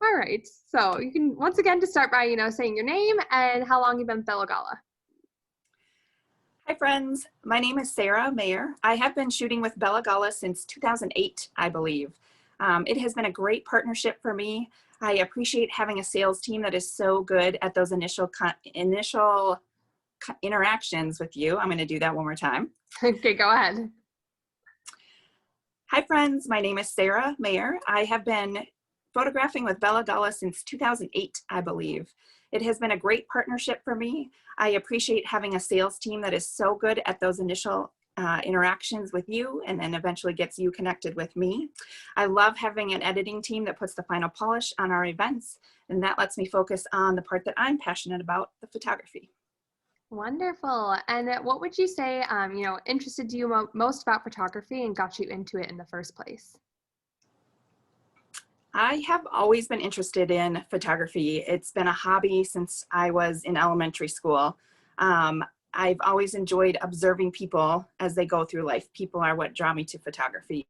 All right. So you can once again just start by, saying your name and how long you've been with Bellagala. Hi friends, my name is Sarah Mayer. I have been shooting with Bellagala since 2008, I believe. It has been a great partnership for me. I appreciate having a sales team that is so good at those initial interactions with you. I'm going to do that one more time. Okay, go ahead. Hi friends, my name is Sarah Mayer. I have been photographing with Bellagala since 2008, I believe. It has been a great partnership for me. I appreciate having a sales team that is so good at those initial interactions with you and then eventually gets you connected with me. I love having an editing team that puts the final polish on our events, and that lets me focus on the part that I'm passionate about, the photography. Wonderful. And what would you say, interested you most about photography and got you into it in the first place? I have always been interested in photography. It's been a hobby since I was in elementary school. I've always enjoyed observing people as they go through life. People are what draw me to photography.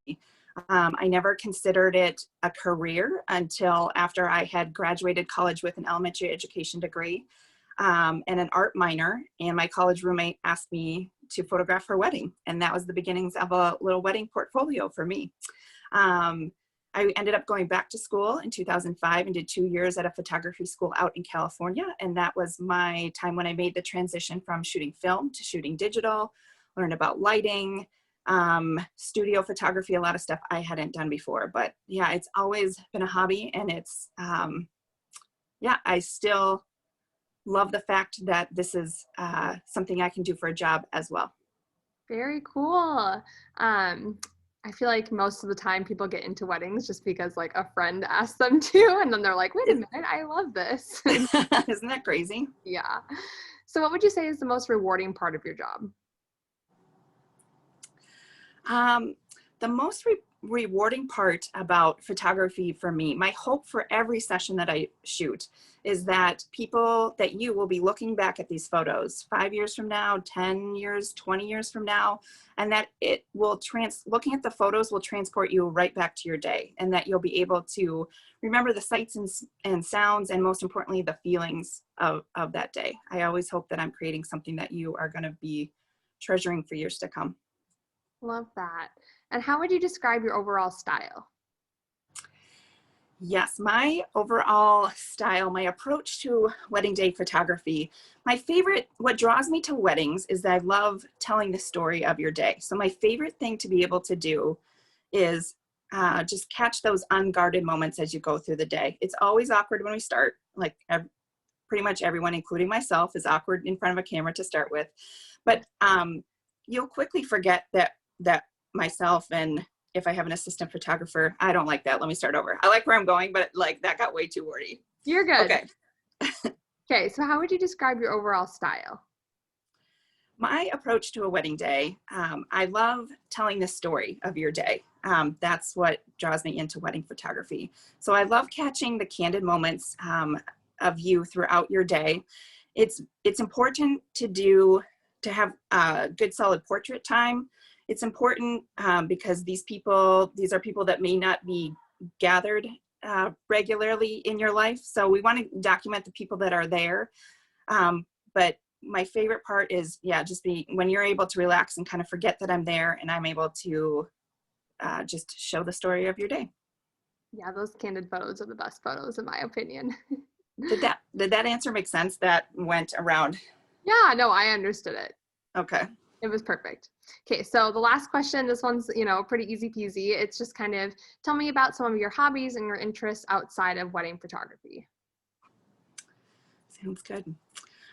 I never considered it a career until after I had graduated college with an elementary education degree and an art minor. And my college roommate asked me to photograph her wedding. And that was the beginnings of a little wedding portfolio for me. I ended up going back to school in 2005 and did 2 years at a photography school out in California. And that was my time when I made the transition from shooting film to shooting digital, learned about lighting, studio photography, a lot of stuff I hadn't done before. But yeah, it's always been a hobby, and it's, I still love the fact that this is something I can do for a job as well. Very cool. I feel like most of the time people get into weddings just because like a friend asked them to, and then they're like, wait a minute, I love this. Isn't that crazy? Yeah. So what would you say is the most rewarding part of your job? The most rewarding part about photography for me, my hope for every session that I shoot is that you will be looking back at these photos 5 years from now, 10 years, 20 years from now, and that it will looking at the photos will transport you right back to your day, and that you'll be able to remember the sights and sounds, and most importantly, the feelings of that day. I always hope that I'm creating something that you are going to be treasuring for years to come. Love that. And how would you describe your overall style? Yes, my overall style, my approach to wedding day photography, what draws me to weddings is that I love telling the story of your day. So my favorite thing to be able to do is just catch those unguarded moments as you go through the day. It's always awkward when we start, like pretty much everyone, including myself, is awkward in front of a camera to start with. But you'll quickly forget that myself, and if I have an assistant photographer, I don't like that. Let me start over. I like where I'm going, but like that got way too wordy. You're good. Okay. Okay, so how would you describe your overall style? My approach to a wedding day, I love telling the story of your day. That's what draws me into wedding photography. So I love catching the candid moments of you throughout your day. It's important to have a good solid portrait time. It's important because these are people that may not be gathered regularly in your life. So we want to document the people that are there. But my favorite part is, when you're able to relax and kind of forget that I'm there, and I'm able to just show the story of your day. Yeah, those candid photos are the best photos in my opinion. Did that answer make sense? That went around. Yeah, no, I understood it. Okay. It was perfect. Okay, so the last question, this one's, pretty easy peasy. It's just kind of tell me about some of your hobbies and your interests outside of wedding photography. Sounds good.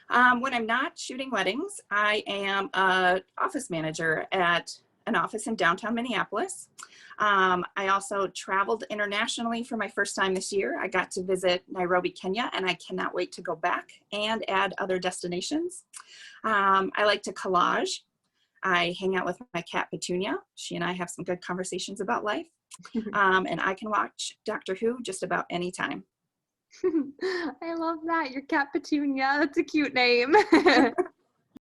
When I'm not shooting weddings, I am an office manager at an office in downtown Minneapolis. I also traveled internationally for my first time this year. I got to visit Nairobi, Kenya, and I cannot wait to go back and add other destinations. I like to collage. I hang out with my cat Petunia. She and I have some good conversations about life. And I can watch Doctor Who just about any time. I love that. Your cat Petunia. That's a cute name.